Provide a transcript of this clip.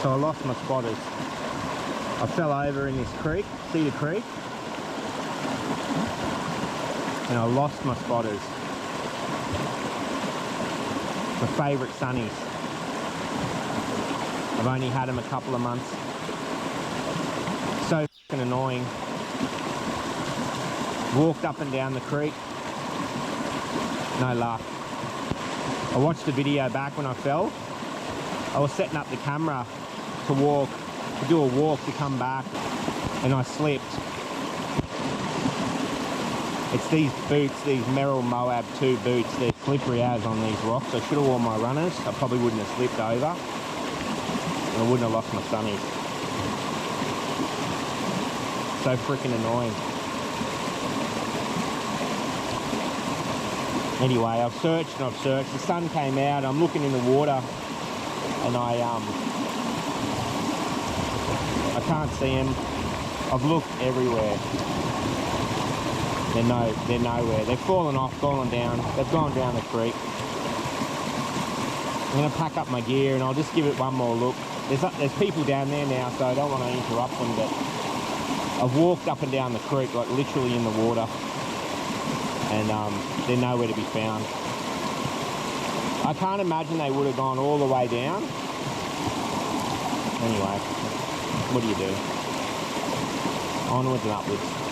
So I lost my spotters. I fell over in this creek, Cedar Creek, and I lost my spotters. My favourite sunnies. I've only had them a couple of months. So fucking annoying. Walked up and down the creek. No luck. I watched the video back when I fell. I was setting up the camera to do a walk to come back, and I slipped. It's these boots, these Merrell Moab 2 boots. They're slippery as on these rocks. I should have worn my runners. I probably wouldn't have slipped over, and I wouldn't have lost my sunnies. So freaking annoying. Anyway, I've searched and I've searched. The sun came out. I'm looking in the water, and I can't see them. I've looked everywhere. They're nowhere. They've fallen off, fallen down. They've gone down the creek. I'm going to pack up my gear and I'll just give it one more look. There's people down there now, so I don't want to interrupt them, but I've walked up and down the creek, like literally in the water, and they're nowhere to be found. I can't imagine they would have gone all the way down. Anyway, what do you do? Onwards and upwards.